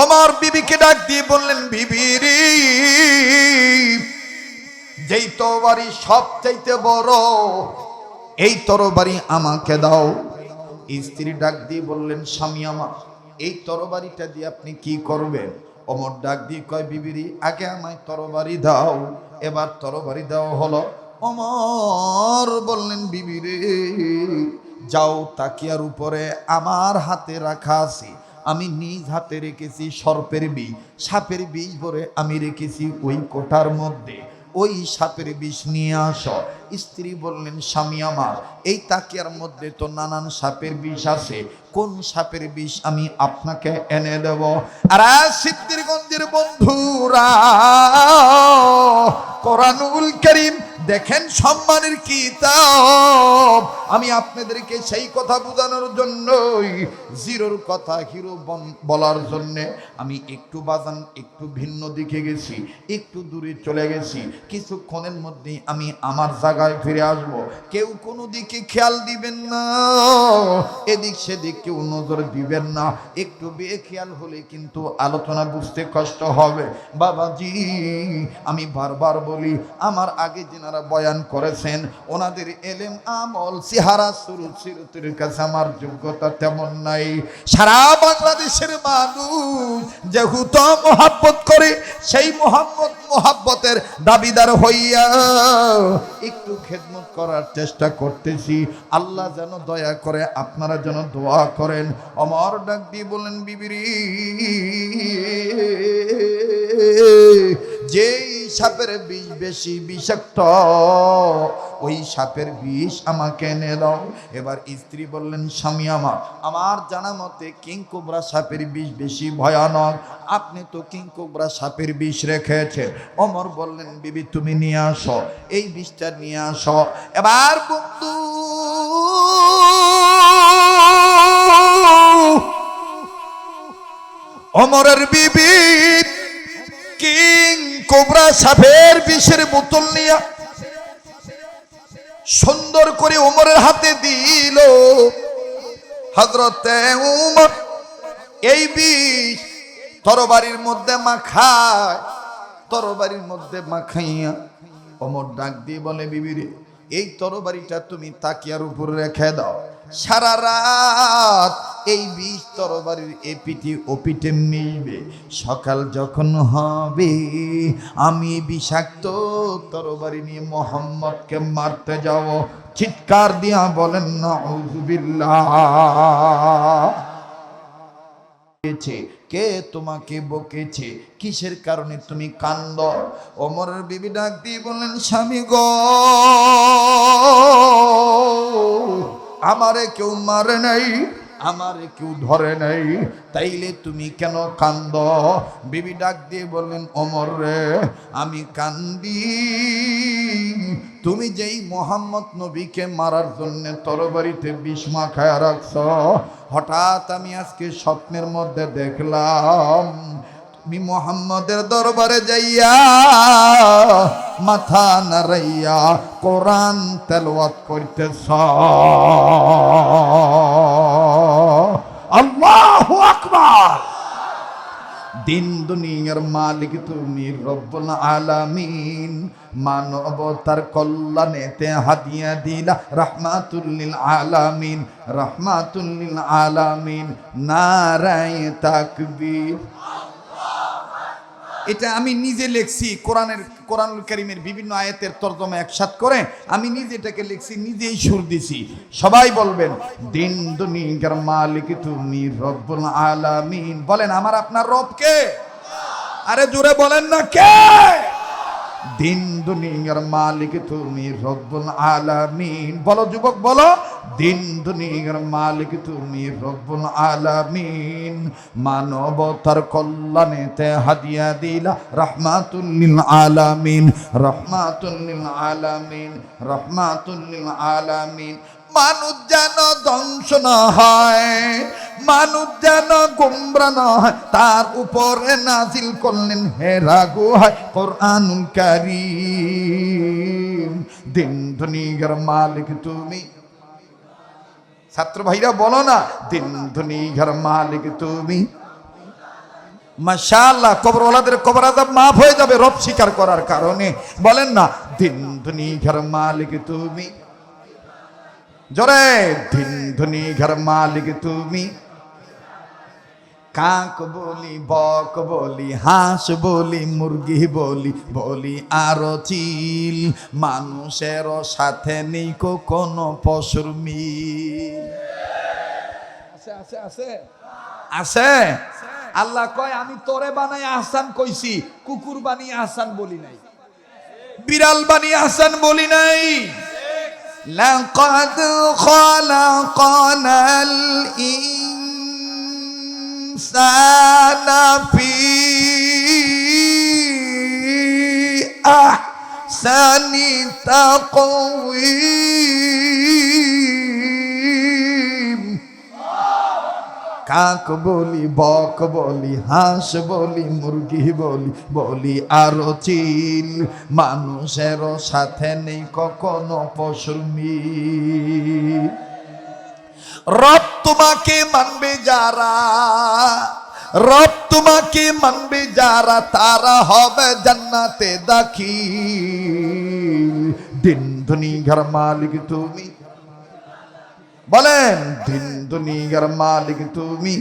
ওমর বিবিকে ডাক দিয়ে বললেন, বিবিরি, যেই তরবারি সবচাইতে বড়, এই তরবারি আমাকে দাও। স্ত্রী ডাক দিয়ে বললেন, স্বামী আমার, এই তরবারিটা দিয়ে আপনি কি করবেন? ওমর ডাক দিয়ে কয়, বিবিরি, আগে আমায় তরবারি দাও। এবার তরবারি দেওয়া হলো। ওমর বললেন, বিবিরে, যাও, তাকিয়ার উপরে আমার হাতে রাখা আছে, আমি নিজ হাতে রেখেছি সর্পের বিষ, সাপের বিষ ভরে আমি রেখেছি ওই কোঠার মধ্যে, ওই সাপের বিষ নিয়ে আসো। স্ত্রী বললেন, স্বামী আমার, এই তাকিয়ার মধ্যে তো নানান সাপের বিষ আছে, কোন সাপের বিষ আমি আপনাকে এনে দেব? আর সিদ্ধিরগঞ্জের বন্ধুরা, কোরআনুল কারীম দেখেন, সম্মানের কিতাব। আমি আপনাদেরকে সেই কথা বোঝানোর জন্যই জিরোর কথা হিরো বলার জন্যে আমি একটু বাজান একটু ভিন্ন দিকে গেছি, একটু দূরে চলে গেছি। কিছুক্ষণের মধ্যেই আমি আমার জায়গায় ফিরে আসব। কেউ কোনো দিকে খেয়াল দিবেন না, এদিক সেদিক কেউ নজর দিবেন না। একটু বেখেয়াল হলে কিন্তু আলোচনা বুঝতে কষ্ট হবে। বাবাজি, আমি বারবার বলি, আমার আগে যেনারা বয়ান করেছেন ওনাদের এলেম আমল চেহারা সুরুচির কাছে আমার যোগ্যতা তেমন নাই। সারা বাংলাদেশের মানুষ যেহেতু মোহাব্বত করে, সেই মোহাব্বতের দাবিদার হইয়া একটু খেদমত করার চেষ্টা করতেছি। আল্লাহ যেন দয়া করে, আপনারা যেন দোয়া করেন। ওমর ডাক দিয়ে বলেন, বিবিরি, যেই সাপের বিষ বেশি বিষাক্ত, ওই সাপের বিষ আমাকে এনে দাও। এবার স্ত্রী বললেন, স্বামী আমার, আমার জানা মতে কিংকোবরা সাপের বিষ বেশি ভয়ানক, আপনি তো কিংকোবরা সাপের বিষ রেখেছেন। ওমর বললেন, বিবি তুমি নিয়ে আসো, এই বিষটা নিয়ে আসো। এবার বন্ধু ওমরের বিবি কিংকোবরা সাপের বিষের বোতল নিয়ে সুন্দর করে ওমরের হাতে দিল। হযরতে ওমর এই বিষ তরবারির মধ্যে মাখায়, তরবারির মধ্যে মাখাইয়া ওমর ডাক দিয়ে বলে, বিবিরে, এই তরবারিটা তুমি তাকিয়ার উপর রেখে দাও। সারা রাত এই বিষ তরবারির এপিঠে ওপিঠে মিলবে। সকাল যখন হবে, আমি বিষাক্ত তরবারি নিয়ে মোহাম্মদকে মারতে যাব। চিৎকার দিয়া বলেন নাউযুবিল্লাহ। কে তোমাকে বকেছে? কিসের কারণে তুমি কান্দ? ওমরের বিবি ডাক দিয়ে বললেন, স্বামী গো, আমারে কেউ মারে নাই, আমারে কেউ ধরে নাই, তাইলে তুমি কেন কান্দ? বিবি ডাক দিয়ে বললেন, ওমর রে, আমি কান্দি তুমি যেই মোহাম্মদ নবীকে মারার জন্য তরবারিতে বিষ মাখায়া রাখছ, হঠাৎ আমি আজকে স্বপ্নের মধ্যে দেখলাম তুমি মোহাম্মদের দরবারে যাইয়া মাথা নাড়াইয়া কোরআন তেলাওয়াত করতেছ। আল্লাহু আকবার। দিন দুনিয়ার মালিক তুমি রব্বুল আলামিন, মানবতার কল্যাণেতে হাদিয়া দিলা রাহমাতুল লিল আলামিন, রাহমাতুল লিল আলামিন। নারায়ে তাকবীর। এটা আমি নিজে লিখছি, কোরআনুল কারীমের বিভিন্ন আয়াতের তরজমা একসাথ করে আমি নিজে এটাকে লিখছি, নিজেই সুর দিছি। সবাই বলবেন, দিন দুনিয়ার মালিক তুমি রব্বুল আলামিন। বলেন, আমার আপনার রব কে? আরে জোরে বলেন না, কে? দিন দুনিয়ার মালিক তুমি রব্বুল আলামিন। বলো যুবক, বলো, দিন দুনিয়ার মালিক তুমি রব্বুল আলামিন, মানবতার কল্যাণেতে হাদিয়া দিলা রাহমাতুল লিল আলামিন, রাহমাতুল লিল আলামিন, রাহমাতুল লিল আলামিন। মানুষ যেন ধ্বংস না হয়, মানুষ যেন গোমরা না হয়, তার উপরে নাজিল করলেন হেরা গুহায় কোরআনুল কারীম। দিন দুনিয়ার মালিক তুমি। ছাত্র ভাইরা বলো না, দিন দুনিয়ার মালিক তুমি। মাশাআল্লাহ, কবরওয়ালাদের কবর আযাব মাফ হয়ে যাবে রব স্বীকার করার কারণে। বলেন না, দিন দুনিয়ার মালিক তুমি, জোরে, দিন দুনিয়ার মালিক তুমি। কাক বলি, বক বলি, হাঁস বলি, মুরগি বলি, বলি আরো চিল, মানুষের সাথে নেই কোনো পশুর মিল। আছে আছে আছে আছে। আল্লাহ কয় আমি তোরে বানাই আহসান কইছি, কুকুর বানিয়ে আহসান বলি নাই, বিড়াল বানিয়ে আহসান বলি নাই। লাকাদ খালাকানাল ইনসানা ফি আহসানি তাকওয়িম। কাক বলি, বক বলি, হাঁস বলি, মুরগি বলি, বলি আরো চিল, মানুষের সাথে নেই কখনো পশুর মিল। রব তোমাকে মানবে যারা, রব তোমাকে মানবে যারা, তারা হবে জান্নাতে দাখিল। দিন দুনিয়ার মালিক তুমি, বলেন, দিন দুনিয়ার মালিক তুমি।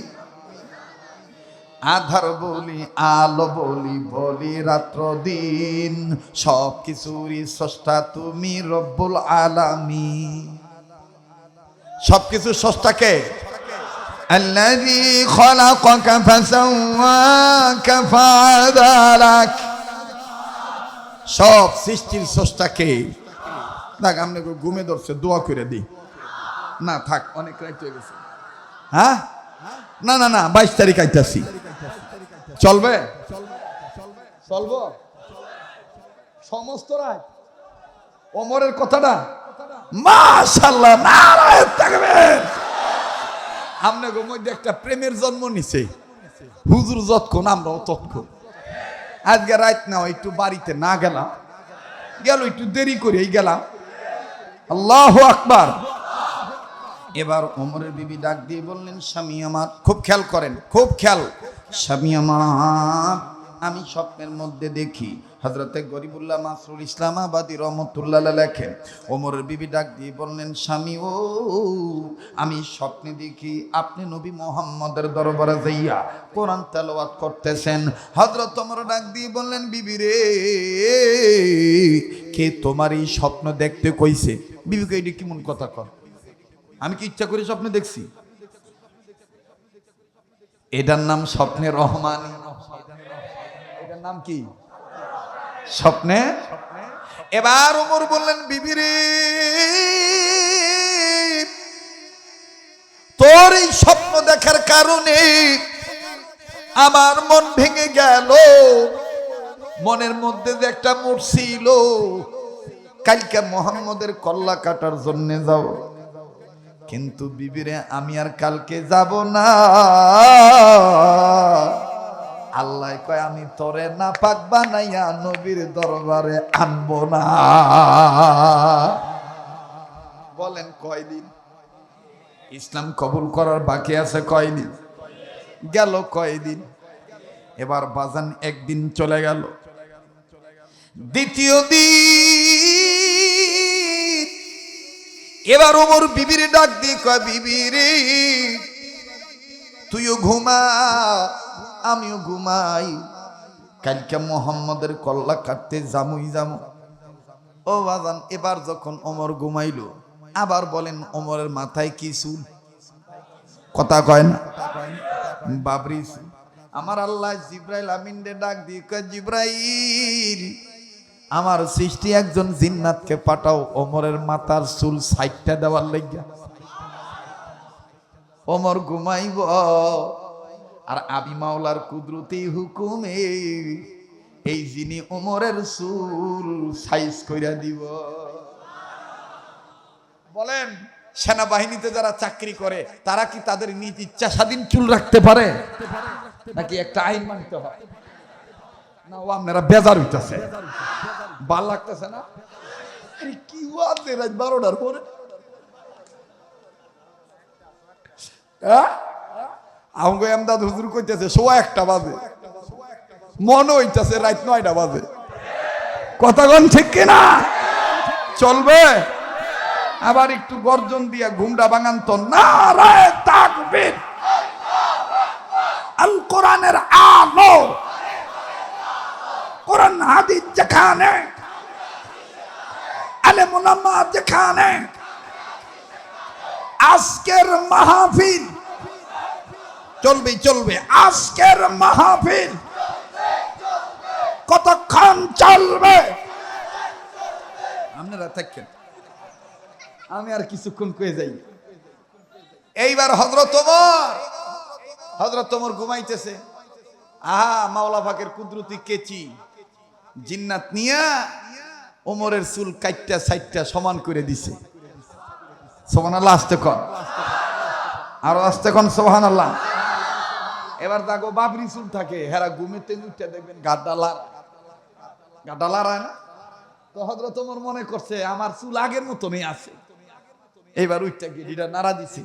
আধার বলি, আলো বলি, বলি রাত্র দিন, সব কিছুরই স্রষ্টা তুমি রব্বুল আলামিন। সবকিছু স্রষ্টাকে। আল্লাযী খালাকাকা ফাসাওয়াকা ফাআদালাক। সব সৃষ্টির স্রষ্টাকে। দেখ আপনি ঘুমে ধরছে, দোয়া করে দিই না, থাক অনেক রাত হয়ে গেছে। হ্যাঁ, না না না, 22 তারিখ আইতাছি, চলবে? চলবো সমস্ত রাত। ওমরের কথাটা মাশাআল্লাহ, নারায়ে তাকবীর। আপনাদের মধ্যে একটা প্রেমের জন্ম নিছে, হুজুর যতক্ষণ আমরাও ততক্ষণ। আজকে রাত না একটু বাড়িতে না গেলাম, গেল একটু দেরি করেই গেলাম। আল্লাহু আকবার। এবার ওমরের বিবি ডাক দিয়ে বললেন, স্বামী আমার, খুব খেয়াল করেন, খুব খেয়াল, স্বামী আমার, আমি স্বপ্নের মধ্যে দেখি। হযরতে গরিবুল্লাহ মাসরুল ইসলামাবাদী রহমতুল্লাহ লেখেন, ওমরের বিবি ডাক দিয়ে বললেন, স্বামী ও, আমি স্বপ্নে দেখি আপনি নবী মুহাম্মদের দরবারে যাইয়া কোরআন তেলাওয়াত করতেছেন। হযরত ওমর ডাক দিয়ে বললেন, বিবি রে, কে তোমার এই স্বপ্ন দেখতে কইছে? বিবিকে এটা কেমন কথা কর? আমি কি ইচ্ছা করে স্বপ্নে দেখছি? এটার নাম স্বপ্নে রহমানি। এটার নাম কি? স্বপ্নে। এবার ওমর বললেন, বিবি রে, তোর এই স্বপ্ন দেখার কারণে আমার মন ভেঙে গেল। মনের মধ্যে যে একটা মোট ছিল, কালকে মুহাম্মদের কল্লা কাটার জন্য যাও, কিন্তু বিবিরে আমি আর কালকে যাব না। আল্লাহ কয়, আমি তোরে নাপাক বানাইয়া নবীর দরবারে আনবো না। বলেন কয়দিন? ইসলাম কবুল করার বাকি আছে কয়দিন? গেল কয়দিন? এবার বাজান একদিন চলে গেল, দ্বিতীয় দিন। এবার ওমর বিবিরে ডাক দিয়ে কয়, বিবি রে, তুইও ঘুমা, আমিও ঘুমাই, কালকে মুহাম্মদের কল্লা কাটতে যামুই যামু। ও বাজান, এবার যখন ওমর ঘুমাইলো, আবার বলেন ওমরের মাথায় কি চুল? কথা কয় না, বাবরি চুল। আমার আল্লাহ জিব্রাইল আমিনরে ডাক দিয়ে কয়, জিব্রাইল, আমার সৃষ্টি একজন জিন্নাতকে পাঠাও ওমরের মাথার চুল সাইটটা দেওয়ার লাগিয়া। ওমর ঘুমাইব, আর আমি মাওলার কুদরতি হুকুমে এই যিনি ওমরের চুল সাইজ কইরা দিব। বলেন, সেনাবাহিনীতে যারা চাকরি করে তারা কি তাদের নিজ ইচ্ছা স্বাধীন চুল রাখতে পারে, নাকি একটা আইন মানতে হয়? না, ও আপনারা বেজার হইতেছে, ভাল লাগতেছে না? কি ওয়াজে রাত 12টার পরে? আমাকে আমদাদ হুজুর কইতেছে 1:15 বাজে, মনে হইতাছে রাত 9টা বাজে। কথাগণ ঠিক কিনা? চলবে? আবার একটু গর্জন দিয়া ঘুমটা ভাঙান তো। নারায়ে তাকবীর, আল কোরআনের আলো, কোরআন হাদিস যেখানে, আলেম উলামা যেখানে, আজকের মাহফিল চলবে চলবে। আজকের মাহফিল কতক্ষণ চলবে? আপনারা থাকেন, আমি আর কিছুক্ষণ কয়ে যাই। এইবার হযরত ওমর ঘুমাইতেছে। আহা, মাওলা পাকের কুদরতি কেচি জিন্নাত নিয়া ওমরের চুল কাইটটা সাইটটা সমান করে দিছে। সুবহানাল্লাহ, আস্তে কন, আরো আস্তে কন সুবহানাল্লাহ। এবার দেখো বাবরি চুল থাকে, হেরা ঘুমেতে উঠতে দেখবেন গাড্ডা লড়ায় না। তো হযরত ওমর মনে করছে আমার চুল আগের মতনই আছে। এইবার উঠটা গেডিটা নাড়া দিছে।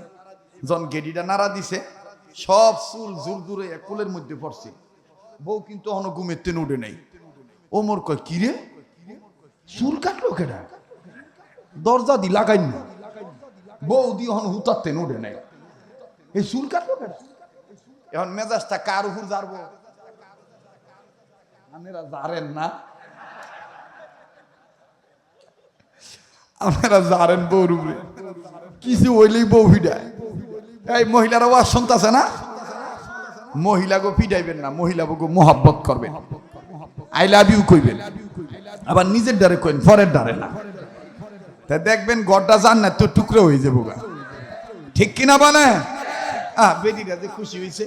যখন গেডিটা নাড়া দিছে, সব চুল জোর দূরে কোলের মধ্যে পড়ছে। বউ কিন্তু এখনো ঘুমেতে উঠে নাই। ওমর কয়, কি রে, চুল কাটলো কেডা? দরজা দি লাগাই না, বউ দি এখন হুতাতে উঠে নাই, এই চুল কাটলো কেডা? এখন মেজাজটা কার উপর জারবো? আপনারা জারেন না, আপনারা জারেন বউর উপরে কিছু হইলেই বউ ফিডায়। এই মহিলারা ওয়াজ শুনতাছে না? মহিলাকে পিটাইবেন না, মহিলাকে মোহাব্বত করবেন, আই লাভ ইউ কইবেন। আবার নিজের ডারে কইন, পরের ডারে না। তাই দেখবেন গড়টা জান্নাত তো টুকরো হয়ে যাবো গা। ঠিক কিনা বলে? বেডিরা যে খুশি হয়েছে,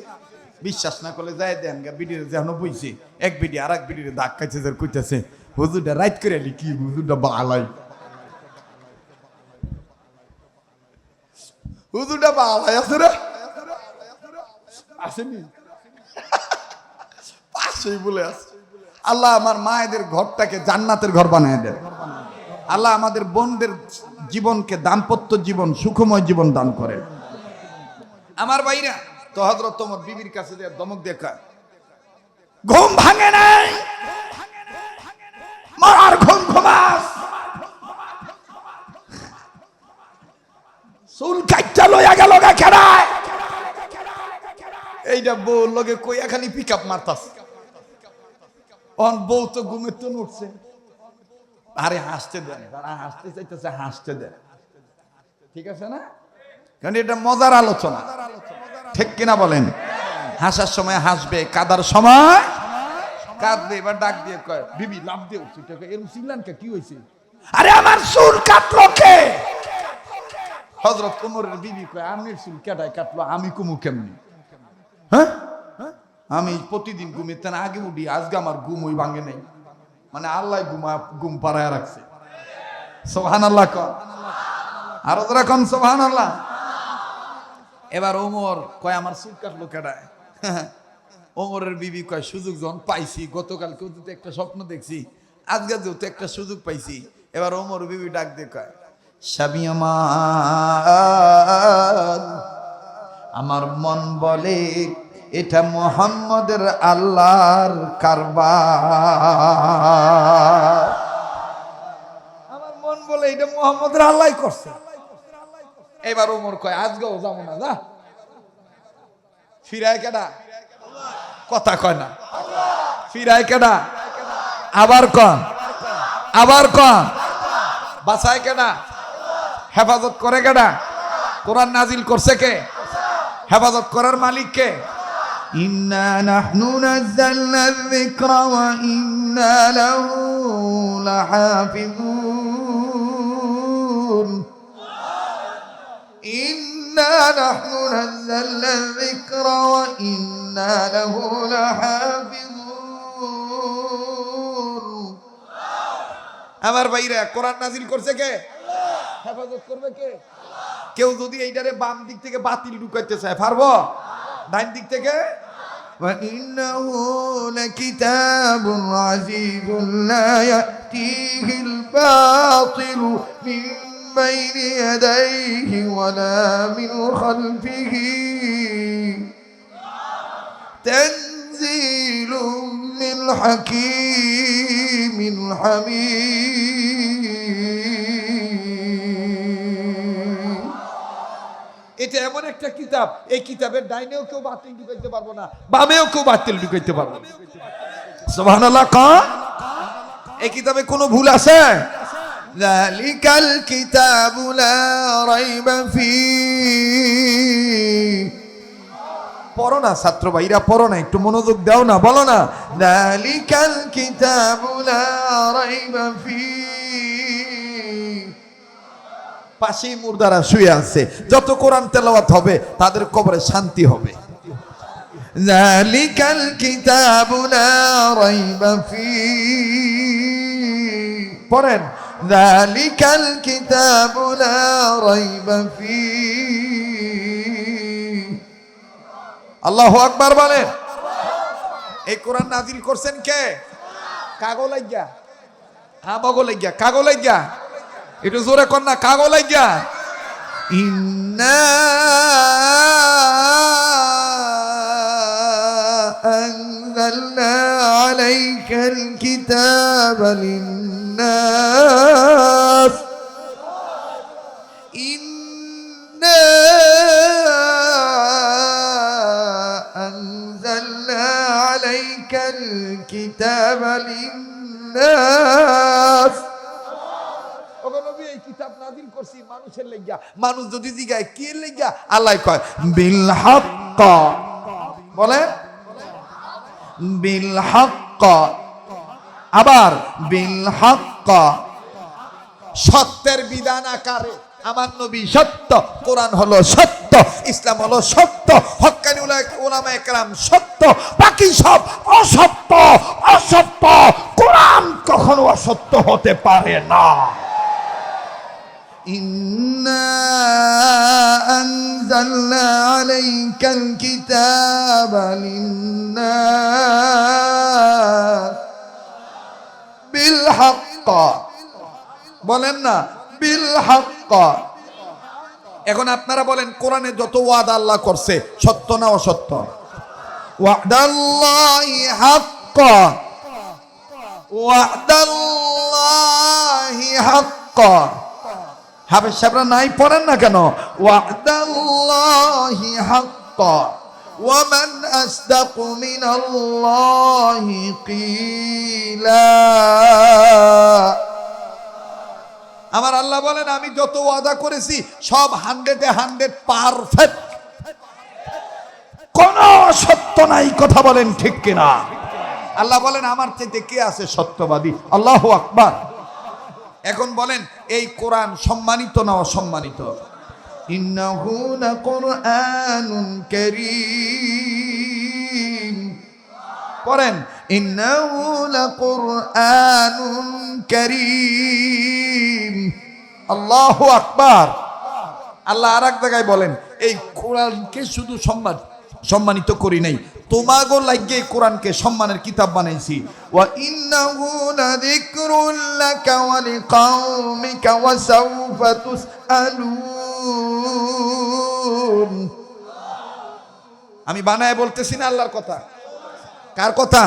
বিশ্বাস না করলে যাই দেন গা। বিডিরে যে এখনো বইছে, এক বিডি আর এক বিডিরে দাগ খাইছে, যে কইতেছে হুজুরটা রাইট করে আলি, কি হুজুরটা বালাই, হুজুরটা বালাই আছে রে, আসেনি পাশেই বলে আছে। আল্লাহ আমার মায়েদের ঘরটাকে জান্নাতের ঘর বানায় দেন। আল্লাহ আমাদের বোনদের জীবনকে দাম্পত্য জীবন, সুখময় জীবন দান করেন। আমার ভাইরা, তো হযরত ওমর বিবির কাছে যে দমক দেখা, ঘুম ভাঙে নাই, মরার ঘুম ঘুমাস, চুল কাইটা লইয়া গেল গা খেড়ায়। এইটা বউ লগে কইয়া খালি পিক আপ মারতাস। অন বউ তো ঘুমের তো উঠছে, আরে হাসতে দেন, তারা হাসতে চাইতেছে, হাসতে দেন, ঠিক আছে না? কারণ এটা মজার আলোচনা, ঠিক কিনা বলেন? হাসার সময় হাসবে, কাদার সময় কাঁদবে। এবার ডাক দিয়ে কয়, বিবি লাভ দিয়ে উঠছে, এরকম চিল্লান কে, কি হয়েছে? আরে আমার চুল কাটলো কে? হযরত ওমরের বিবি কয়, আমির চুল কেটায় কাটলো, আমি কুমু কেমনি? হ্যাঁ, আমি প্রতিদিন ঘুমিতে না আগে উঠি, আজকে আমার ঘুম ওই ভাঙে নাই, মানে আল্লাহ ঘুম পাড়ায় রাখছে। সুবহানাল্লাহ কন, আরো যারা কন সুবহানাল্লাহ। এবার ওমর কয়, আমার চুল কাটলো কেডায়? ওমরের বিবি কয়, সুযোগ যখন পাইছি, গতকালকেও তো একটা স্বপ্ন দেখছি, আজকে যেহেতু একটা সুযোগ পাইছি। এবার ওমর বিবি ডাক দিয়ে কয়, স্বামী আমার মন বলে এটা মুহাম্মদের আল্লাহর কারবার। আমার মন বলে এটা মুহাম্মদের আল্লাহ করছে। এবার ওমর কয়, আজকেও যাবো না, যা। ফিরায় কেডা? কথা কয় না। ফিরায় কেডা? আবার কন, আবার কন। বাঁচায় কেডা? হেফাজত করে কেডা? কোরআন নাজিল করছে কে? হেফাজত করার মালিক কে? ইন্না নাহনু নাযালনা যিকরা ওয়া ইন্না লাহু লাহাফিজুন। ইন্না নাহনু নাযালনা যিকরা ওয়া ইন্না লাহু লাহাফিজুন। আমার ভাইরা, কোরআন নাজিল করছে কে? হেফাজত করবে কে? কেউ যদি এইটারে বাম দিক থেকে বাতিল ঢুকাইতে চায়, পারবো? ডাইন দিক থেকে, ওয়া ইন্নাহু লাকিতাবুন আজিজুন লা ইয়াতিহিল বাতিলু মিন বাইনি ইয়াদাইহি ওয়ালা মিন খালফিহি তানজিলুম মিন الحكيم الحميد এটা এমন একটা কিতাব এই কিতাবের ডাইনেও কেউ বাতিল ঢুকাইতে পারবো না বামেও কেউ বাতিল ঢুকাইতে পারবো না সুবহানাল্লাহ কোন এই কিতাবে কোনো ভুল আছে যালিকাল কিতাবু লা রাইবা ফীহি পড়ো না ছাত্র ভাইরা পড়ো না একটু মনোযোগ দাও না বলো না যালিকাল কিতাবু লা রাইবা ফীহি পাশেই মুর্দারা শুয়ে আছে যত কোরআন তেলাওয়াত হবে তাদের কবরে শান্তি হবে যালিকাল কিতাবু লা রাইবা ফীহি পড়েন যালিকাল কিতাবু লা রাইবা ফীহি আল্লাহু আকবার বলেন এই কোরআন নাজিল করছেন কে কাগো লাগিয়া আমগো লাগিয়া কাগো লাগিয়া একটু জোরে কর না কাগো লাগিয়া ইন্না আনজালনা আলাইকাল কিতাবা লিন্নাস ইন্না আনজালনা আলাইকাল কিতাবা লিন্নাস এই কিতাব নাযিল করছি মানুষের লাগিয়া মানুষ যদি জিগায় কি লাগিয়া আল্লাহ কয় বিল হক বলে বিল হক আবার বিল হক সত্যের বিধান আকারে আমার নবী সত্য কোরআন হলো সত্য ইসলাম হলো সত্য হক্কানি উলামায়ে কেরাম সত্য বাকি সব অসত্য অসত্য কোরআন কখনো অসত্য হতে পারে না ইন্না আনজালনা আলাইকাল কিতাবা লিন্নাস বিল হক বলেন না বিল হক এখন আপনারা বলেন কোরআনে যত ওয়াদা আল্লাহ করছে সত্য না অসত্য ওয়াদাল্লাহি হক ওয়াদাল্লাহি হক হাফেজ সাহেবরা নাই পড়েন না কেন ওয়াদাল্লাহি হক ওয়ামান আসদাকু মিনাল্লাহি কিলা আমার আল্লাহ বলেন আমি যত ওয়াদা করেছি সব 100-এ 100 পারফেক্ট কোন সত্য নাই কথা বলেন ঠিক কিনা আল্লাহ বলেন আমার চাইতে কে আছে সত্যবাদী আল্লাহু আকবার এখন বলেন এই কোরআন সম্মানিত না অসম্মানিত ইন্নাহু লাকুরআনুন কারীম পড়েন ইন্নাহু লাকুরআনুন কারীম আল্লাহু আকবার আল্লাহ আরেক জায়গায় বলেন এই কোরআনকে শুধু সম্মানিত করি নাই তোমাগো লাগিয়ে কোরআনকে সম্মানের কিতাব বানাইছি ওয়া ইন্নাহু লাযিকরুল লাকা ওয়া লিকাওমিকা ওয়া সাওফা তুসআলুন আমি বানায় বলতেছি না আল্লাহর কথা কার কথা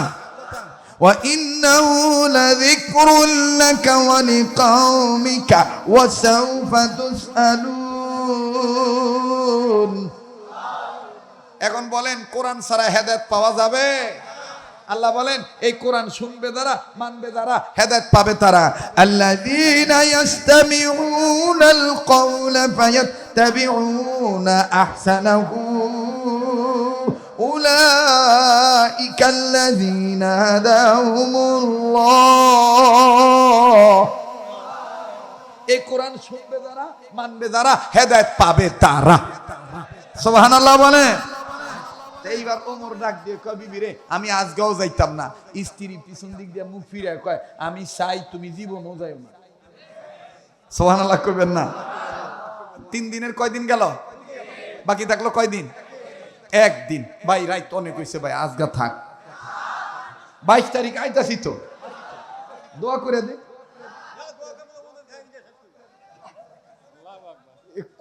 ওয়া ইন্নাহু লাযিকরুল লাকা ওয়া লিকাওমিকা ওয়া সাওফা তুসআলুন এখন বলেন কোরআন ছাড়া হেদায়েত পাওয়া যাবে আল্লাহ বলেন এই কোরআন শুনবে যারা মানবে যারা হেদায়েত পাবে তারা আল্লাযীনা ইয়াস্তামিউনাল কওলা ফায়াত্তাবিউনা আহসানাহু উলাইকাল্লাযীনা হাদাহুমুল্লাহ এই কোরআন শুনবে যারা মানবে যারা হেদায়েত পাবে তারা সুবহানাল্লাহ বলে এইবার ওমর ডাক দিয়ে কয় বিবি রে আমি আজগাও যাইতাম না স্ত্রী পিছন দিক দিয়ে মুখ ফিরে কয় আমি চাই তুমি জীবনও যাইও না সুবহানাল্লাহ কইবেন না 3 দিনের কয়দিন গেল বাকি থাকলো কয়দিন একদিন ভাই রাইত অনেক হইছে ভাই আজগা থাক 22 তারিখ আইতাছি তো দোয়া করে দে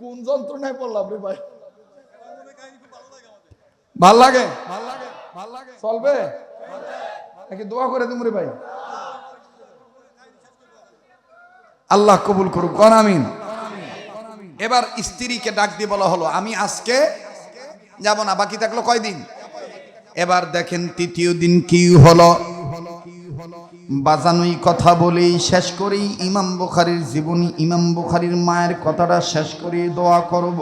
কোন যন্ত্রণায় পড়লাম রে ভাই ভাল লাগে চলবে নাকি দোয়া করে দিমরে ভাই? আল্লাহ কবুল করুক, কোন আমিন। এবার স্ত্রীকে ডাক দিয়ে বলা হলো আমি আজকে যাব না, বাকি থাকলো কয়দিন। এবার দেখেন তৃতীয় দিন কি হলো। বাজানোই কথা বলেই শেষ করেই ইমাম বুখারীর জীবনী, ইমাম বুখারীর মায়ের কথাটা শেষ করে দোয়া করব।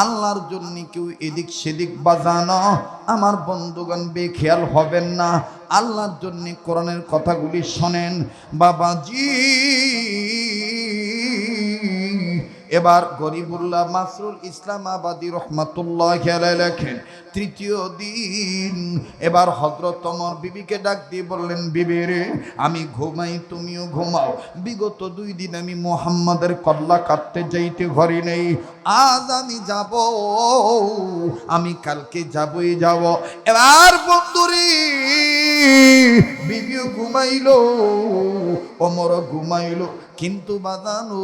আল্লাহর জন্য কেউ এদিক সেদিক বাজানো আমার বন্ধুগণ বেখেয়াল হবেন না। আল্লাহর জন্য কোরআনের কথাগুলি শোনেন বাবাজি। এবার গরিবুল্লাহ মাসরুল ইসলামাবাদী রহমাতুল্লাহি আলাইহি লেখেন তৃতীয় দিন এবার হযরত ওমর বিবিকে ডাক দিয়ে বললেন, বিবি রে আমি ঘুমাই তুমিও ঘুমাও। বিগত 2 দিন আমি মুহাম্মাদের কল্লা কাটতে যাইতে ঘরে নেই, আজ আমি যাব, আমি কালকে যাবই যাব। এবার বন্ধুরে বিবিও ঘুমাইলো, ওমরও ঘুমাইলো। কিন্তু বাজানো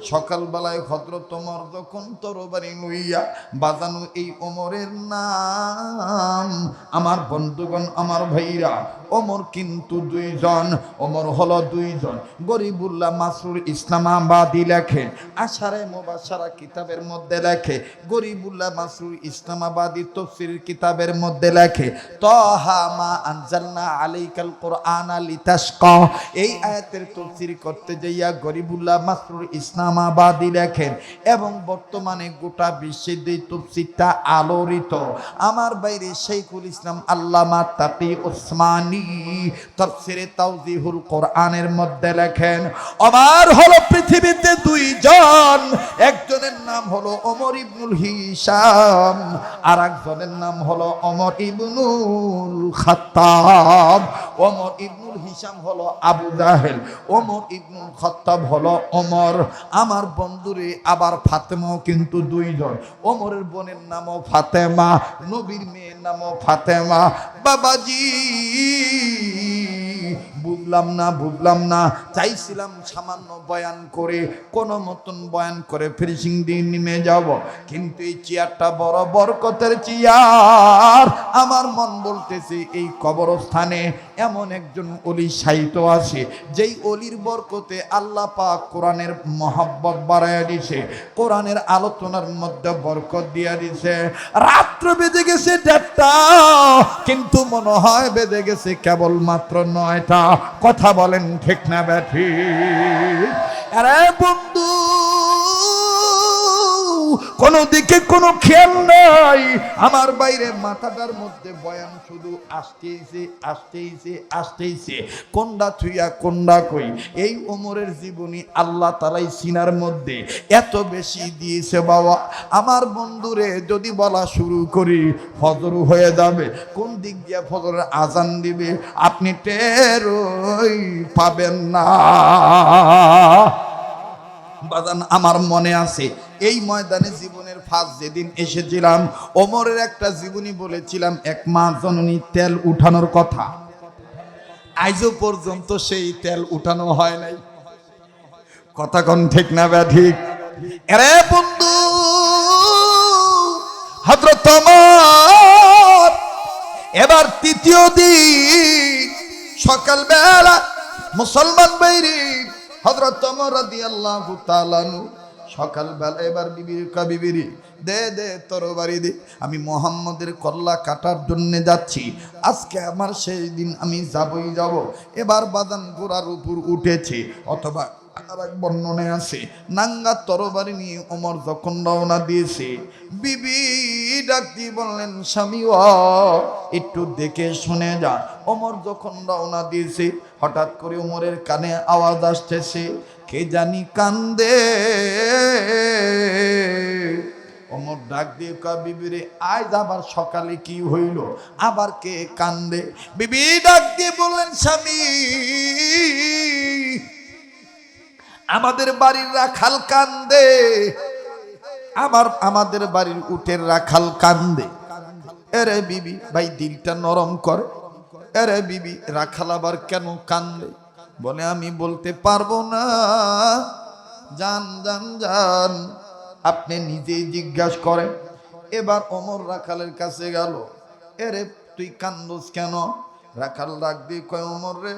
সকালবেলায় হযরত ওমর যখন তরবারি লইয়া বাজানো এই ওমরের নাম, আমার বন্ধুগণ আমার ভাইরা, ওমর কিন্তু 2 জন, ওমর হলো 2 জন। গরিবুল্লাহ মাসরুর ইসলামাবাদী লেখে, আশারে মুবাশশারা কিতাবের মধ্যে লেখে, গরিবুল্লাহ মাসরুর ইসলামাবাদী তাফসীর কিতাবের মধ্যে লেখে তাহা মা আনজালনা আলাইকাল কুরআনা লিতাশকা, এই আয়াতের তাফসীর করতে যাইয়া গরিবুল্লাহ মাসরুর ইসলামাবাদী লেখেন। এবং বর্তমানে গোটা বিশ্বে এই তাফসীরটা আলোড়িত। আমার বাইরে শাইখুল ইসলাম আল্লামা তাকি উসমানী তাফসীরে তাওজিহুল কোরআনের মধ্যে লেখেন আমার হলো পৃথিবীতে 2 জন, একজনের নাম হলো ওমর ইবনুল হিশাম, আর একজনের নাম হলো ওমর ইবনুল খাত্তাব। ওমর ইবনুল হিশাম হলো আবু জাহেল, ওমর ইবনুল খাত্তাব হলো ওমর। আমার বন্ধুরে আবার ফাতেমাও কিন্তু 2 জন, ওমরের বোনের নামও ফাতেমা, নবীর মেয়ের নামও ফাতেমা। বাবাজি বুঝলাম না চাইছিলাম সামান্য বয়ান করে কোনো মতন বয়ান করে ফিনিশিং দিয়ে নেমে যাব, কিন্তু এই চেয়ারটা বড় বরকতের চেয়ার। আমার মন বলতেছে এই কবরস্থানে এমন একজন ওলি সাহিত্য আছে, যেই ওলির বরকতে আল্লাহ পাক কোরআনের মহব্বত বাড়াইয়া দিছে, কোরআনের আলোচনার মধ্যে বরকত দিয়া দিছে। রাত্র বেজে গেছে 1:30, কিন্তু মনে হয় বেজে গেছে কেবলমাত্র 9টা। কথা বলেন ঠিক না ব্যাঠি? আরে বন্ধু কোন দিকে কোনো খেয়াল নাই, আমার বাইরে মাথাটার মধ্যে বয়ান শুধু আসতেইছে, কোনটা থুইয়া কোনটা কই। এই ওমরের জীবনী আল্লাহ তাআলাই সিনার মধ্যে এত বেশি দিয়েছে বাবা। আমার বন্ধুরে যদি বলা শুরু করি ফজর হয়ে যাবে, কোন দিক দিয়ে ফজরের আজান দিবে আপনি টেরই পাবেন না। বাজান আমার মনে আছে এই ময়দানে জীবনের ফার্স্ট যেদিন এসেছিলাম, ওমরের একটা জীবনী বলেছিলাম, এক মা জননী তেল উঠানোর কথা। আজও পর্যন্ত সেই তেল উঠানো হয় নাই। কথা কোন ঠিক না ঠিক? আরে বন্ধু হযরত ওমর এবার তৃতীয় দিন সকালবেলা মুসলমান বাইরে হযরত ওমর রাদিয়াল্লাহু তাআলা সকালবেলা এবার বিবিরি দে তরবারি দে, আমি মুহাম্মদের কল্লা কাটার জন্য যাচ্ছি, আজকে আমার সেই দিন, আমি যাবই যাব। এবার বাদান ঘোড়ার উপর উঠেছে, অথবা আর এক বর্ণনায় আছে নাঙ্গা তরবারি নিয়ে ওমর যখন রওনা দিয়েছে, বিবি ডাক দিয়ে বললেন স্বামী একটু দেখে শুনে যা। ওমর যখন রওনা দিয়েছে হঠাৎ করে ওমরের কানে আওয়াজ আসতেছে, কে জানি কান্দে। ওমর ডাক দিয়ে কয় বিবিরে আজ আবার সকালে কি হইল, আবার কে কান্দে? বিবি ডাক দিয়ে বললেন স্বামী আমাদের বাড়ির রাখাল কান্দে, আমাদের বাড়ির উটের রাখাল কান্দে। এরে বিবি ভাই দিলটা নরম করে, এরে বিবি রাখাল আবার কেন কান্দে? বলে আমি বলতে পারবো না, যান আপনি নিজেই জিজ্ঞাসা করেন। এবার ওমর রাখালের কাছে গেল, এরে তুই কান্দোস কেন? রাখাল ডাক দিয়ে কয় ওমর রে,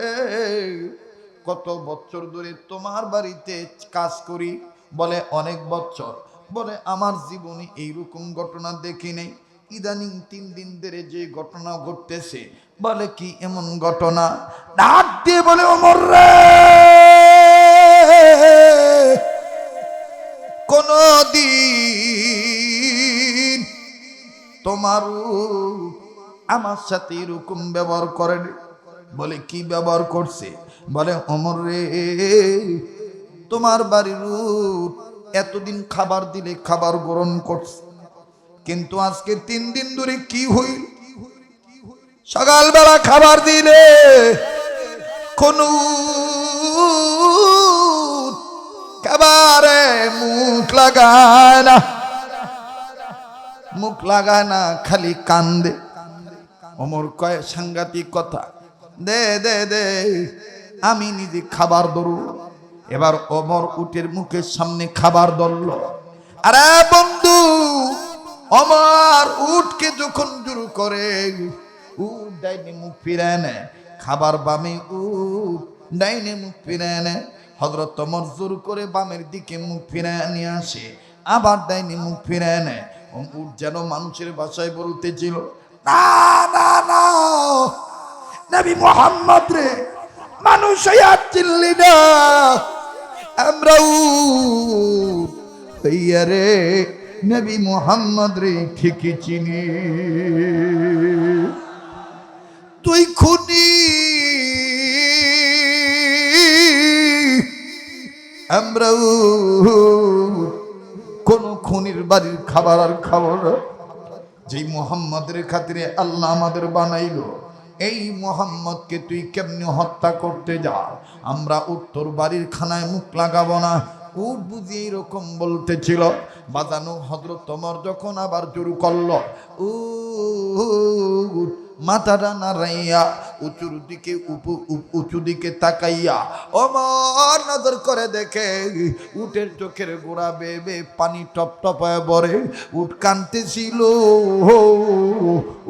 কত বছর ধরে তোমার বাড়িতে কাজ করি? বলে অনেক বছর। বলে আমার জীবনে এইরকম ঘটনা দেখি নেই, ইদানিং 3 দিন ধরে যে ঘটনা ঘটতেছে। বলে কি এমন ঘটনা? ডাক দিয়ে বলে ওমর রে, কোনদিন তোমার আমার সাথে এরকম ব্যবহার করেন? বলে কি ব্যবহার করছে? বলে ওমর রে, তোমার বাড়ির উট এতদিন খাবার দিলে খাবার গ্রহণ করছে, কিন্তু আজকে 3 দিন ধরে কি হইল? সকালবেলা খাবার দিলে কোন খাবারে মুখ লাগায় না, মুখ লাগায় না, খালি কান্দে। ওমর কয় সাংঘাতিক কথা, দে দে দে, আমি নিজে খাবার ধরু। এবার ওমর উটের মুখের সামনে খাবার ধরল। আরে বন্ধু, ওমর উটকে যখন জোর করে, উট ডাইনে মুখ ফিরায় নেয়, খাবার বামে, উট ডাইনে মুখ ফিরায় নেয়। হযরত ওমর জোর করে বামের দিকে মুখ ফিরায় নিয়ে আসে, আবার ডাইনে মুখ ফিরায় নেয়। উট যেন মানুষের ভাষায় বলতেছিল, না না না, নবী মুহাম্মদ রে, মানুষ হইয়া চিনলি না, আমরা উট হইয়া রে নবী মুহাম্মদ রে ঠিকই চিনি। তুই খুনি, আমরা কোন খুনির বাড়ির খাবার আর খাবো না। যেই মুহাম্মদের খাতিরে আল্লাহ আমাদের বানাইলো, এই মুহাম্মদকে তুই কেমনে হত্যা করতে যা? আমরা উত্তর বাড়ির খানায় মুখ লাগাবো না। উট বুঝি এইরকম বলতেছিল। বাজানো হযরত ওমর যখন আবার শুরু করলো, উট মাথাটা নাড়াইয়া উঁচুর দিকে উঁচু দিকে তাকাইয়া ওমর নজর করে দেখে উটের চোখের গোড়া বেয়ে বেয়ে পানি টপ টপ হয়ে পড়ে। উট কাঁদতেছিল,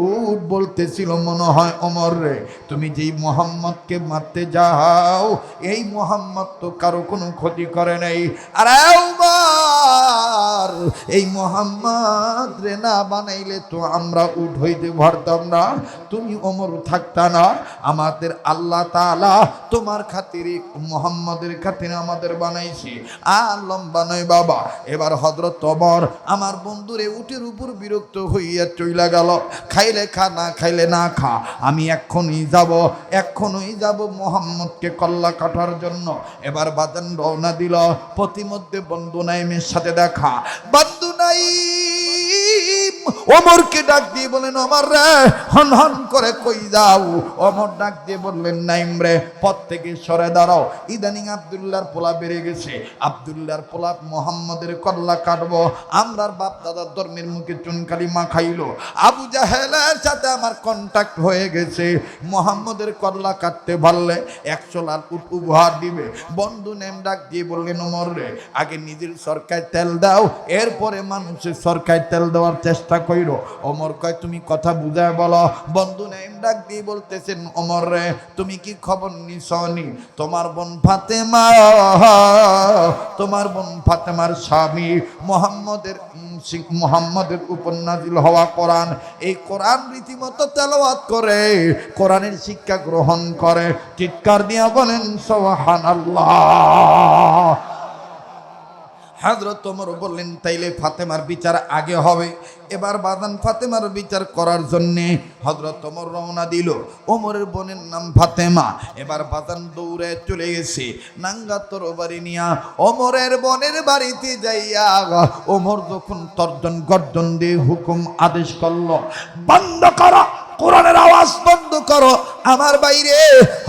উট বলতেছিল, মনে হয় ওমর রে, তুমি যেই মুহাম্মদকে মারতে যাও, এই মুহাম্মদ তো কারো কোনো ক্ষতি করে নাই। আরে ওমর, এই মুহাম্মদ রে না বানাইলে তো আমরা উট হইতে পারতাম না, তুমি ওমর থাকতা না। আমাদের আল্লাহ তাআলা তোমার খাতিরে, মুহাম্মদের খাতিরে আমাদের বানাইছে। আর লম্বা নয় বাবা। এবার হযরত ওমর আমার বন্ধুরে উটের উপর বিরক্ত হইয়া চইলা গেল। খাইলে খা, না খাইলে না খা, আমি এক্ষুনি যাব মুহাম্মদকে কল্লা কাটার জন্য। এবার বাজান রওনা দিল। প্রতিমধ্যে বন্ধু নাইমের সাথে দেখা। বন্ধু নাইম ওমরকে ডাক দিয়ে বলেন, ওমর রে, হন হন করে কই যাও? ওমর ডাক দিয়ে বললেন, নাইম রে, পথ থেকে সরে দাঁড়াও। ইদানিং আব্দুল্লাহর পোলা বেড়ে গেছে, আব্দুল্লাহর পোলা মুহাম্মদের কল্লা কাটবো। আমরার বাপ দাদার ধর্মের মুখে চুনকালি মা খাইলো। আবু জাহেলের সাথে আমার কন্টাক্ট হয়ে গেছে। মুহাম্মদের কল্লা কাটতে পারলে 100 লাখ উট উপহার দিবে। বন্ধু নেম ডাক দিয়ে বললেন, ওমর রে, আগে নিজের সরকায় তেল দাও, এরপরে মানুষের সরকায় তেল দেওয়ার চেষ্টা কইরো। ওমর কয়, তুমি কথা বুঝায় বলো। বন্ধু নেম ডাক দিয়ে বলতেছেন, ওমর রে, তুমি কি খবর নিছনি? তোমার বোন ফাতেমার স্বামী মুহাম্মদের উপর নাজিল হওয়া কোরআন, এই কোরআন রীতিমতো তেলাওয়াত করে, কোরআনের শিক্ষা গ্রহণ করে। চিৎকার দিয়া বলেন সুবহানাল্লাহ। হযরত ওমর বললেন, তাইলে ফাতেমার বিচার আগে হবে। এবার বাজান ফাতেমার বিচার করার জন্যে হযরত ওমর রওনা দিল। ওমরের বোনের নাম ফাতেমা। এবার বাজান দৌড়ে চলে গেছে নাঙ্গা তরবারি নিয়া ওমরের বোনের বাড়িতে যাইয়া। ওমর যখন তর্জন গর্জন দিয়ে হুকুম আদেশ করলো, বন্ধ করো, কোরআনের আওয়াজ বন্ধ করো। আমার বাইরে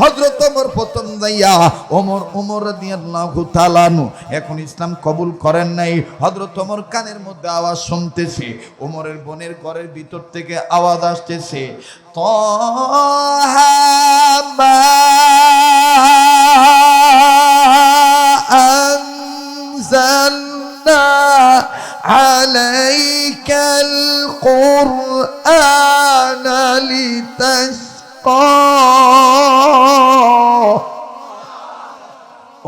হযরত ওমর প্রথম যাইয়া ওমর রাদিয়াল্লাহু তাআলা আনহু এখন ইসলাম কবুল করেন নাই। হযরত ওমর কানের মধ্যে আওয়াজ শুনতেছে, ওমরের বোনের ঘরের ভিতর থেকে আওয়াজ আসতেছে, তাহা মা আনজালনা আলাইকাল কুরআনা লিতাশকা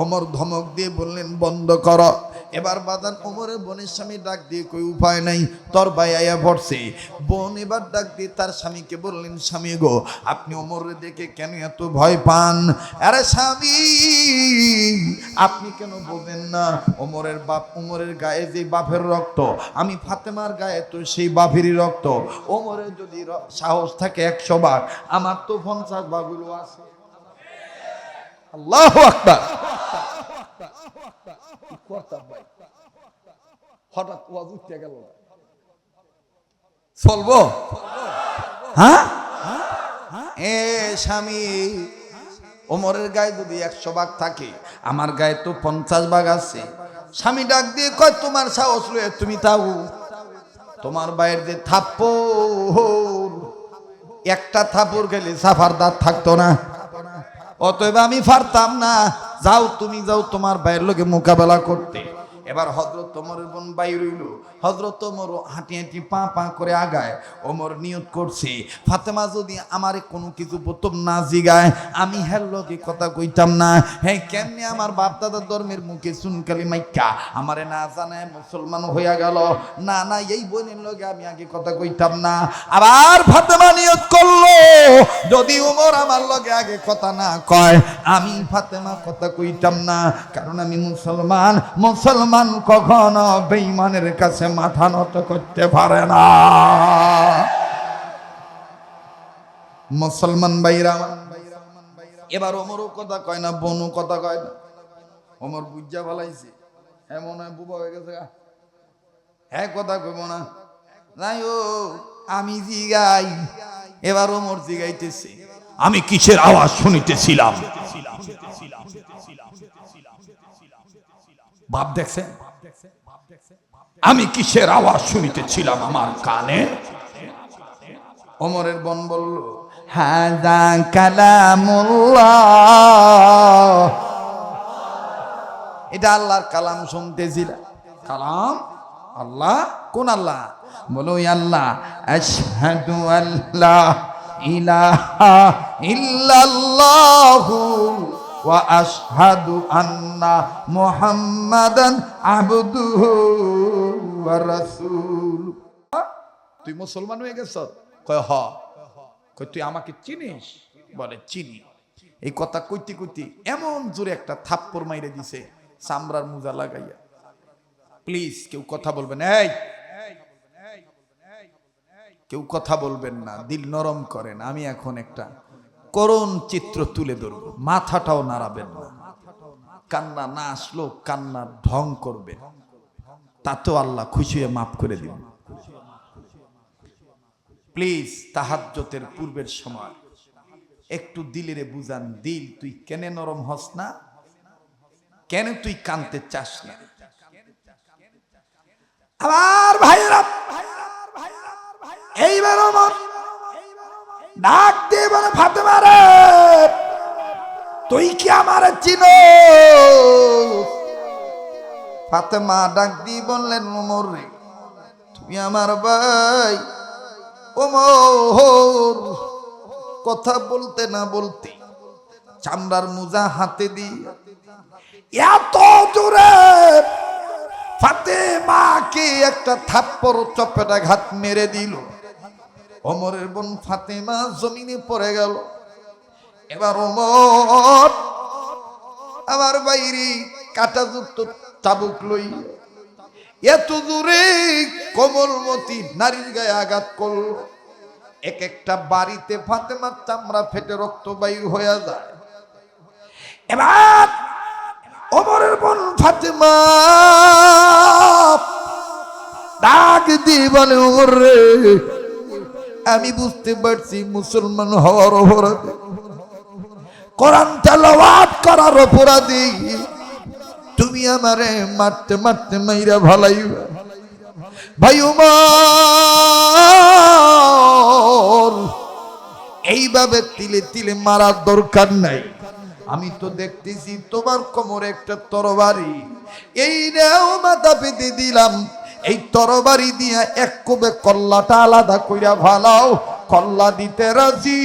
ওমর ধমক দিয়ে বললেন বন্ধ করো। এবার বাদান ওমরের বোনের স্বামী ডাক দিয়ে কই উপায় নাই, তোর ভাই আয়া পড়ছে। বোন এবার ডাক দিয়ে তার স্বামীকে বললেন, স্বামী গো, আপনি ওমরের দেখে কেন এত ভয় পান? আরে স্বামী, আপনি কেন বোঝেন না? ওমরের বাপ, ওমরের গায়ে যে বাপের রক্ত, আমি ফাতেমার গায়ে তো সেই বাপেরই রক্ত। ওমরের যদি সাহস থাকে 100 ভাগ, আমার তো 50 ভাগগুলো আছে। আল্লাহু আকবার। হঠাৎ ওয়াজ উঠতে গেল, চলবো? হ্যাঁ, এ স্বামী, ওমরের গায়ে যদি 100 ভাগ থাকে, আমার গায়ে তো 50 ভাগ আছে। স্বামী ডাক দিয়ে কয়, তোমার সাহস লয়ে তুমি তাও, তোমার বাইরে যে থাপ্পড়, একটা থাপ্পড় গেলে সাফার দাঁত থাকতো না, অতএব আমি পারতাম না। যাও, তুমি যাও তোমার ভাইয়ের লোকে মোকাবেলা করতে। এবার হযরত ওমরের বোন বাইর হইল। হযরত ওমর হাঁটি হাঁটি পা পা করে আগায়। ওমর নিয়ত করছে, ফাতেমা যদি আমারে কোনো কিছু প্রথম না জিগায়, আমি হের লোকে কথা কইতাম না। হ্যাঁ, কেমনে আমার বাপ দাদার ধর্মের মুখে সুনকালি মাইকা আমারে না জানায় মুসলমান হইয়া গেল। না না, এই বোনের লোকে আমি আগে কথা কইতাম না। আবার ফাতেমা নিয়ত করলো, যদি ওমর আমার লগে আগে কথা না কয়, আমি ফাতেমা কথা কইতাম না, কারণ আমি মুসলমান। মুসলমান কখনো বেঈমানের কাছে মাথা নত করতে পারে না। মুসলমান ভাইরা, এবার ওমরও কথা কয় না, বোনও কথা কয় না। ওমর বুঝা ফেলাইছে, এমন হয় বুবা হয়ে গেছে, হ্যাঁ কথা কইব না। নাই ও, আমি জিগাই। এবার ওমর জিগাইতেছে, আমি কিসের আওয়াজ শুনিতেছিলাম? বাপ দেখছে, আমি কিসের আওয়াজ শুনিতেছিলাম আমার কানে? ওমরের বোন বলল, হাযা কালামুল্লাহ, এটা আল্লাহর কালাম শুনতেছিলাম। কালাম আল্লাহ? কোন আল্লাহ? বলো আল্লাহ, আশহাদু আল্লা ইলাহা ইল্লাল্লাহু ওয়া আশহাদু আন্না মুহাম্মাদান আবদুহু ওয়া রাসূলুহু। তুই মুসলমান হয়ে গেছ? কয় হ। কয় তুই আমাকে চিনিস? বলে চিনি। এই কথা কইতে কইতে এমন জোরে একটা থাপ্পড় মাইরে দিছে, চামড়ার মোজা লাগাইয়া। প্লিজ কেউ কথা বলবেন, এই কেউ কথা বলবেন না, দিল নরম করেন। আমি এখন একটা করুণ চিত্র তুলে ধরব, মাথাটাও নাড়াবেন না। কান্না না আসলো কান্না ঢং করবে, তাতেও আল্লাহ খুশি হয়ে মাফ করে দিবেন। প্লিজ তাহাজ্জুদের পূর্বের সময় একটু দিলেরে বুঝান, দিল তুই কেন নরম হস না? কেন তুই কানতে চাস না? আমার ভাইরা, এইবার ওমর ডাক দিয়ে বলে, ফাতেমা রে, তুই কি আমারে চিনো? ফাতেমা ডাক দিয়ে বললেন, ওমর রে, তুমি আমার ভাই। ওমর কথা বলতে না বলতে চামড়ার মোজা হাতে দিয়ে এত জোরে ফাতেমাকে একটা থাপ্পড় চপেটাঘাত মেরে দিল। ওমরের বোন ফাতেমা জমিনে পড়ে গেল। এবার ওমর আমার বাইরে কাঁটাযুক্ত চাবুক লই এত দূরে কোমলমতি নারীর গায়ে আঘাত করল। এক একটা বাড়িতে ফাতেমার চামড়া ফেটে রক্ত বাইর হয়ে যায়। এবার ওমরের বোন ফাতেমা ডাক দিয়ে বলে, ওমর রে, আমি বুঝতে পারছি মুসলমান হওয়ার অপরাধে, কোরআন তেলাওয়াত করার অপরাধে তুমি আমারে মারতে মারতে মাইরা ভালাইবা। ভাই ওমর, এইভাবে তিলে তিলে মারার দরকার নাই। আমি তো দেখতেছি তোমার কোমরে একটা তরবারি, এই নাও মাথা পেতে দিলাম। এই তরবারি দিয়া এক কোবে কল্লাটা আলাদা কইরা ভালাও। কল্লা দিতে রাজি,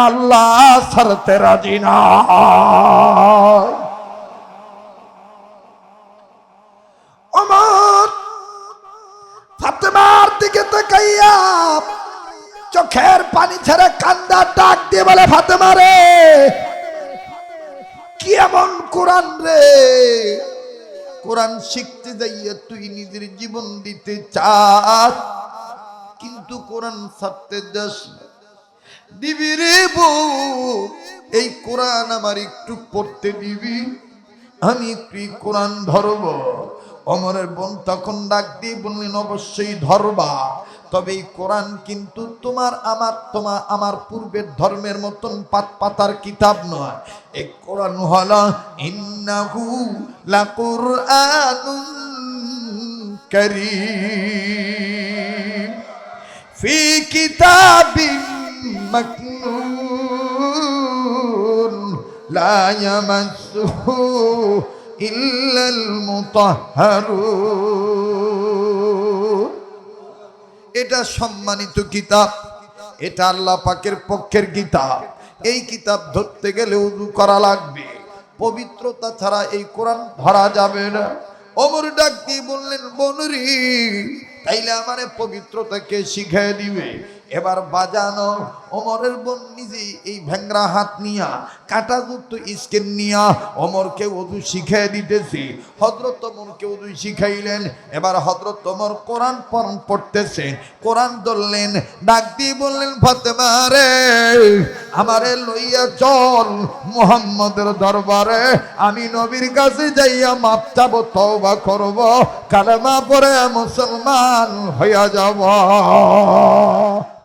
আল্লাহ ছাড়তে রাজি না। যাইয়া চোখের পানি ছেড়ে কান্দা ডাক দিয়ে বলে, ফাতেমা রে, কি এমন কোরআন রে, কোরআন শিখতে যাইয়া তুই নিজের জীবন দিতে চাস, কিন্তু কোরআন ছাড়তে যাস না। দিবি রে বউ, এই কোরআন আমার একটু পড়তে দিবি, আমি একটু কোরআন ধরব। ওমরের বোন তখন ডাক দিয়ে বললেন, অবশ্যই ধরবা, তবে এই কোরআন কিন্তু আমার পূর্বের ধর্মের মতন পাতার কিতাব নয়। এই কোরআন হলো ইন্নাহু লাকুরআনুন কারীম ফি কিতাবিন মাকনুন লা ইয়ামাসসুহু ইল্লাল মুতাহহারুন। এটা সম্মানিত কিতাব, এটা আল্লাহ পাকের পক্ষের কিতাব। এই কিতাব ধরতে গেলে ওযু করা লাগবে, পবিত্রতা ছাড়া এই কোরআন ধরা যাবে না। ওমর ডাক দিয়ে বললেন, বোনরি, তাইলে আমারে পবিত্রতাকে শিখিয়ে দিবে। এবার বাজানো ওমরের বোন নিজে এই ভেংরা হাত নিয়া কাঁটাযুক্ত স্কেল নিয়া ওমরকে ওযু শিখিয়ে দিতেছে। হযরত ওমরকে ওযু শিখাইলেন। এবার হযরত ওমর কোরআন পড়তেছেন, কোরআন ধরলেন, ডাক দিয়ে বললেন, ফাতেমা রে, আমারে লইয়া চল মুহাম্মদের দরবারে, আমি নবীর কাছে যাইয়া মাপ চাবো, তওবা করব, কালেমা পড়ে মুসলমান হইয়া যাব।